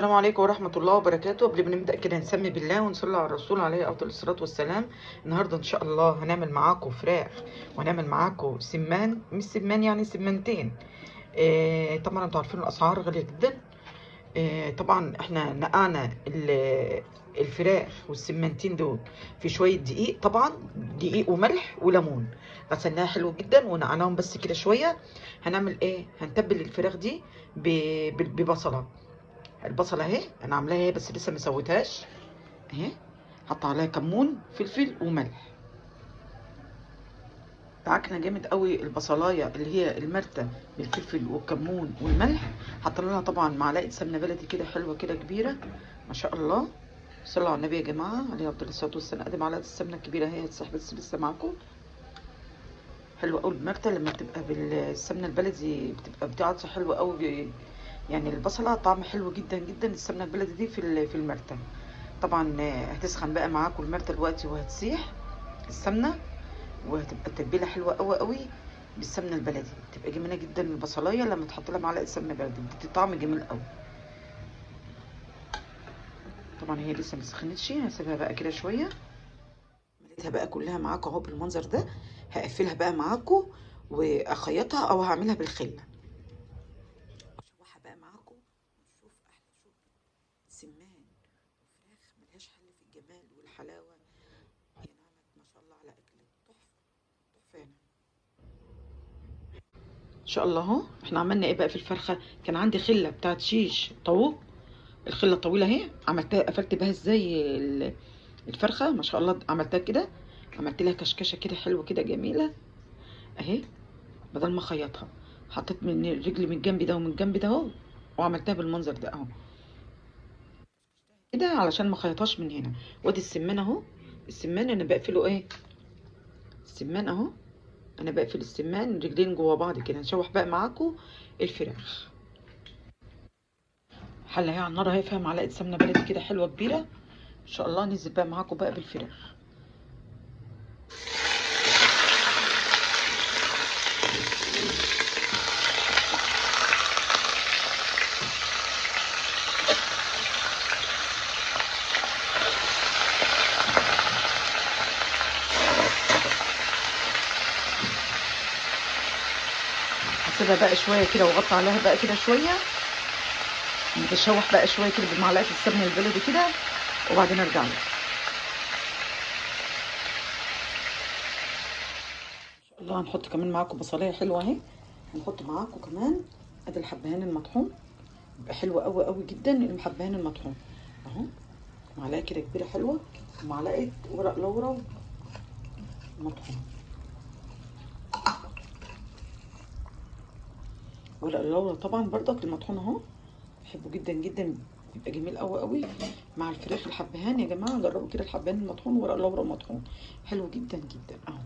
السلام عليكم ورحمة الله وبركاته. قبل ما نبدأ كده نسمي بالله ونصلي على الرسول عليه أفضل الصلاة والسلام. النهاردة إن شاء الله هنعمل معاكم فراخ وهنعمل معاكم سمان، مش سمان يعني سمانتين. طبعا انتوا عارفين الأسعار غالية جدا. طبعا احنا نقعنا الفراخ والسمانتين دول في شوية دقيق، طبعا دقيق وملح وليمون. غسلناها حلو جدا ونقعناهم بس كده شوية. هنعمل ايه؟ هنتبل الفراخ دي ببصلة. البصله اهي انا عاملاها اهي بس لسه ما سويتهاش اهي. حط عليها كمون فلفل وملح. دعكنا جامد قوي البصلايه اللي هي المرته بالفلفل والكمون والملح. حطينا لها طبعا معلقه سمنه بلدي كده حلوه كده كبيره ما شاء الله. صلوا على النبي يا جماعه عليه افضل الصلاه والسلام. ادي معلقه السمنه الكبيره اهي هتسيح بس لسه معاكم. حلوه قوي المرته لما بتبقى بالسمنه البلدي بتبقى بتعطي حلوه قوي. يعني البصله طعم حلو جدا جدا السمنه البلدي دي في المرته. طبعا هتسخن بقى معاكم المرته دلوقتي وهتسيح السمنه. وهتبقى التتبيله حلوه قوي قوي بالسمنه البلدي. بتبقى جميله جدا البصلايه لما تحط لها معلقه سمنه بلدي بتدي طعم جميل قوي. طبعا هي لسه ما سخنتش هسيبها بقى كده شويه. مليتها بقى كلها معاكم اهو بالمنظر ده. هقفلها بقى معاكم واخيطها او هعملها بالخله. اشوحها بقى معاكم ونشوف احلى شوربه سمان وفراخ ملهاش حل في الجمال والحلاوه. يا نعمة ما شاء الله على اكل تحفه تحفه. ان شاء الله اهو احنا عملنا ايه بقى في الفرخه. كان عندي خله بتاعت شيش طاووق. الخله الطويله اهي عملتها قفلت بها ازاي الفرخه ما شاء الله عملتها كده. عملت لها كشكشه كده حلوه كده جميله اهي. بدل ما اخيطها حطيت من رجلي من الجنب ده ومن الجنب ده اهو. وعملتها بالمنظر ده اهو كده علشان ما اخيطهاش من هنا. وادي السمان اهو. السمان انا بقفله ايه. السمان اهو. انا بقفل السمان رجلين جوا بعض كده. نشوح بقى معاكم الفراخ. حله اهي على النار اهي فيها معلقه سمنه بلدي كده حلوه كبيره ان شاء الله. ننزل بقى معاكم بقى بالفراخ. هسيبها بقى شويه كده واغطي عليها بقى كده شويه. نتشوح بقى شويه كده بمعلقه السمنه البلدي كده وبعدين ارجع لك. الله هنحط كمان معاكم بصلايه حلوه اهي. هنحط معاكم كمان ادي الحبهان المطحون. بيبقى حلو قوي قوي جدا الحبهان المطحون اهو. معلقه كده كبيره حلوه ومعلقه ورق لورا مطحون. ورق اللورا طبعا برضك المطحون اهو. بحبه جدا جدا بيبقى جميل قوي قوي مع الفراخ. الحبهان يا جماعه جربوا كده الحبهان المطحون ورق اللورا المطحون حلو جدا جدا اهو.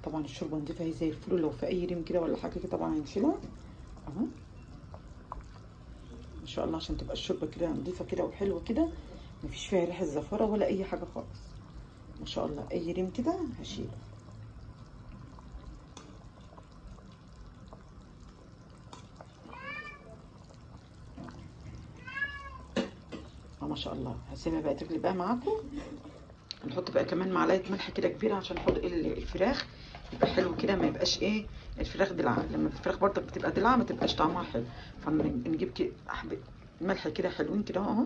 طبعا الشوربه نضيفها اهي زي الفل. لو في اي ريم كده ولا حاجه كده طبعا هنشيلها اهو ان شاء الله عشان تبقى الشوربه كده نضيفه كده وحلوه كده. مفيش فيها ريحه زفاره ولا اي حاجه خالص ما شاء الله. اي ريم كده هشيله. ما شاء الله. هسيبها بقى تغلي بقى معاكم. هنحط بقى كمان معلقه ملح كده كبيره عشان حوض الفراخ يبقى حلو كده ما يبقاش ايه الفراخ دلعه. لما الفراخ برضك بتبقى دلعه ما تبقاش طعمها حلو. فنجيب كده حبه ملح كده حلوين كده اهو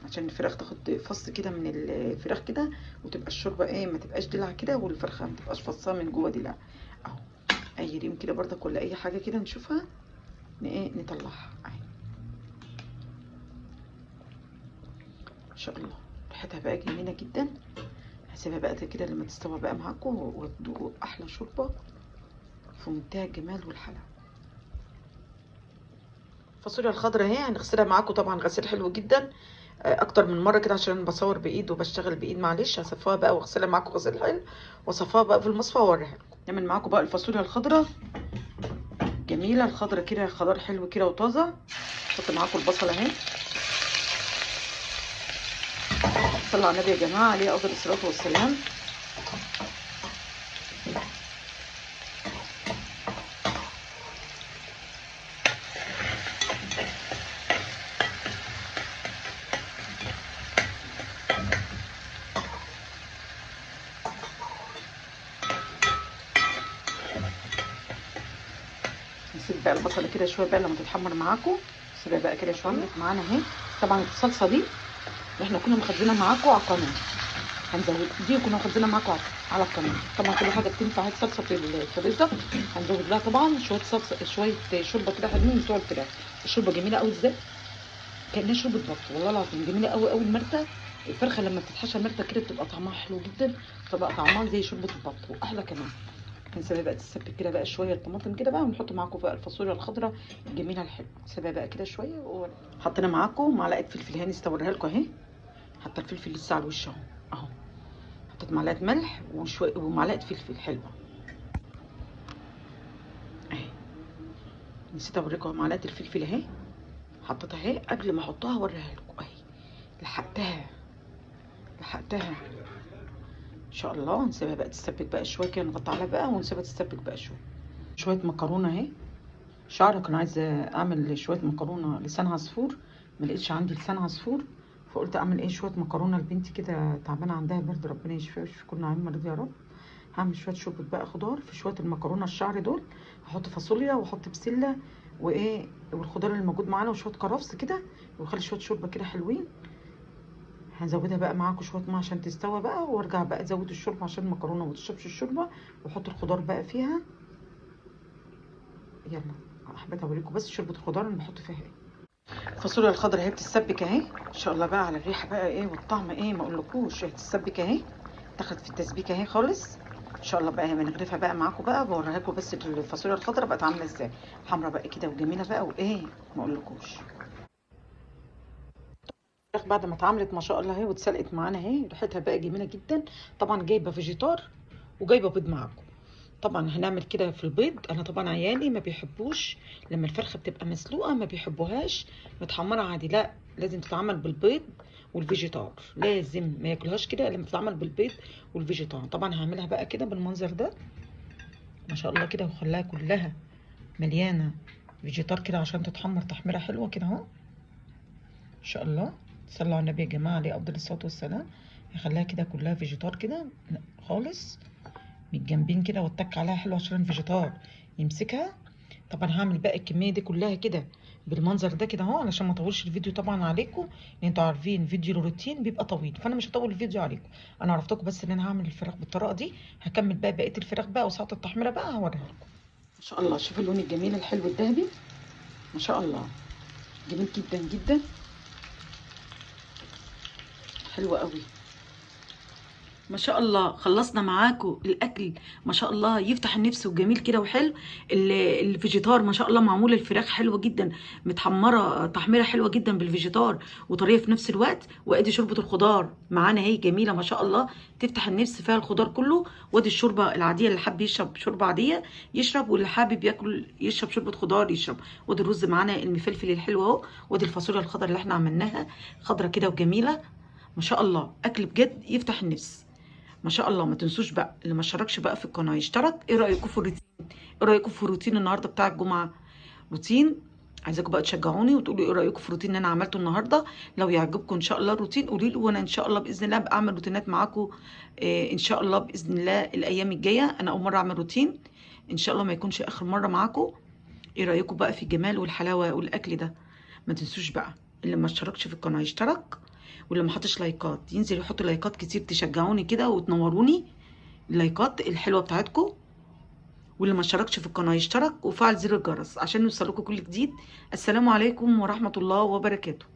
عشان الفراخ تاخد فص كده من الفراخ كده. وتبقى الشوربه ايه ما تبقاش دلع كده والفرخه ما تبقاش فصها من جوه دلع اهو. اي ريم كده برضك ولا اي حاجه كده نشوفها ايه نطلعها اهي ان شاء الله. ريحتها بقى جميله جدا. هسيبها بقى كده لما تستوى بقى معاكم وتدوقوا احلى شوربه في منتهى الجمال والحلاوه. الفاصوليا الخضراء اهي هنغسلها معاكم طبعا غسيل حلو جدا اكتر من مره كده عشان بصور بايد وبشتغل بايد معلش. هصفاها بقى واغسلها معاكم غسيل حلو واصفاها بقى في المصفى واوريها لكم. نعمل معاكم بقى الفاصوليا الخضراء جميله الخضراء كده خضار حلو كده وطازه. احط معاكم البصله اهي. صلوا على النبي يا جماعه عليه افضل الصلاه والسلام. نسيب بقى البصله كده شويه بقى لما تتحمر معاكم. سيبها بقى كده شويه معانا اهي. طبعا الصلصه دي اللي احنا كنا مخزنها معاكم على القناه هنزود دي، كنا مخزنها معاكم على القناه. طبعا كل حاجه بتنفع صلصه في الرزق. هنزود لها طبعا شويه صلصه، شويه شوربه كده حلوين بتوع الفراخ. الشوربه جميله قوي ازاي، كانها شوربه بط، والله العظيم جميله قوي قوي. المرته الفرخه لما بتتحشى مرته كده بتبقى طعمها حلو جدا، بتبقى طعمها زي شوربه البط واحلى كمان. هنسيبها بقى تتسبك كده بقى شويه الطماطم كده بقى، ونحط معاكم بقى الفاصوليا الخضراء الجميله الحلوه. نسيبها بقى كده شويه حطينا معاكم معلقه فلفل هاني استوريها لكم اهي. حتى الفلفل لسه على الوش اهو اهو. حطيت معلقه ملح وشويه ومعلقه فلفل حلوه اهي. نسيت اوريكم معلقه الفلفل اهي، حطيتها اهي قبل ما احطها اوريها لكم اهي. لحقتها ان شاء الله. نسيبها بقى تتسبك بقى شويه كده، نغطي عليها بقى ونسيبها تتسبك بقى شويه مكرونه اهي. شعره كان عايزه اعمل شويه مكرونه لسان عصفور، ما لقيتش عندي لسان عصفور، فقلت اعمل ايه شويه مكرونه لبنتي كده تعبانه عندها برد، ربنا يشفيها ويشفي كل عين مريض يا رب. هعمل شويه شوربه بقى خضار في شويه المكرونه الشعر دول. هحط فاصوليا واحط بسله وايه والخضار اللي موجود معانا وشويه كرفس كده، واخلي شويه شوربه كده حلوين. هنزودها بقى معاكم شويه ميه عشان تستوى بقى، وارجع بقى ازود الشوربه عشان المكرونه ما تشربش الشوربه، واحط الخضار بقى فيها. يلا حبيت اوريكم بس شوربه الخضار اللي بحط فيها ايه. الفاصوليا الخضراء اهي بتتسبك اهي ان شاء الله بقى. على الريحه بقى ايه والطعم ايه ما اقولكوش، بتتسبك اهي، تاخد في التسبيكه اهي خالص ان شاء الله بقى. بنغرفها بقى معاكم بقى، بوريها لكم بس الفاصوليا الخضراء بقت عامله ازاي، حمرا بقى كده وجميله بقى وايه ما اقولكوش. الفراخ بعد ما اتعملت ما شاء الله اهي واتسلقت معانا اهي، ريحتها بقى جميله جدا. طبعا جايبه فيجيتار وجايبه بيض معاكم. طبعا هنعمل كده في البيض. انا طبعا عيالي ما بيحبوش لما الفرخه بتبقى مسلوقه، ما بيحبوهاش متحمره عادي، لا لازم تتعمل بالبيض والفيجيتار، لازم ما ياكلوهاش كده لما تتعمل بالبيض والفيجيتار. طبعا هعملها بقى كده بالمنظر ده ما شاء الله كده، وخليها كلها مليانه فيجيتار كده عشان تتحمر تحميره حلوه كده اهو ان شاء الله. صلوا على النبي يا جماعه عليه افضل الصلاه والسلام. هخليها كده كلها فيجيتار كده خالص من الجنبين كده، واتك عليها حلو عشان الفيجيتار يمسكها. طبعا هعمل بقى الكميه دي كلها كده بالمنظر ده كده اهو، علشان ما اطولش الفيديو طبعا عليكم، لان انتوا عارفين فيديو الروتين بيبقى طويل، فانا مش هطول الفيديو عليكم. انا عرفتكم بس ان انا هعمل الفراخ بالطريقه دي. هكمل بقى بقيه الفراخ بقى وساعه التحميره بقى هوريها لكم ما شاء الله. شوفوا اللون الجميل الحلو الذهبي ما شاء الله، جميل جدا جدا، حلو قوي ما شاء الله. خلصنا معاكم الاكل ما شاء الله يفتح النفس وجميل كده وحلو. الفيجيتار ما شاء الله معمول، الفراخ حلوه جدا متحمره تحميره حلوه جدا بالفيجيتار وطريه في نفس الوقت. وادي شوربه الخضار معانا اهي جميله ما شاء الله تفتح النفس، فيها الخضار كله. وادي الشوربه العاديه اللي حابب يشرب شوربه عاديه يشرب، واللي حابب ياكل يشرب شوربه خضار يشرب. وادي الرز معانا المفلفل الحلو اهو، وادي الفاصوليا الخضراء اللي احنا عملناها خضره كده وجميله ما شاء الله. اكل بجد يفتح النفس ما شاء الله. ما تنسوش بقى اللي ما اشتركش بقى في القناه يشترك. ايه رايكم في الروتين؟ ايه رايكم في الروتين النهارده بتاع الجمعه؟ روتين عايزاكم بقى تشجعوني وتقولوا ايه رايكم في الروتين اللي انا عملته النهارده. لو يعجبكم ان شاء الله الروتين قولوا لي، وانا ان شاء الله باذن الله ابقى اعمل روتينات معاكم ان شاء الله باذن الله الايام الجايه. انا اول مره اعمل روتين ان شاء الله ما يكونش اخر مره معاكم. ايه رايكم بقى في الجمال والحلاوه والاكل ده؟ ما تنسوش بقى اللي ما اشتركش في القناه يشترك، واللي ما حطش لايكات ينزل يحط لايكات كتير تشجعوني كده وتنوروني اللايكات الحلوه بتاعتكم. واللي ما اشتركش في القناه يشترك وفعل زر الجرس عشان يوصلكوا كل جديد. السلام عليكم ورحمه الله وبركاته.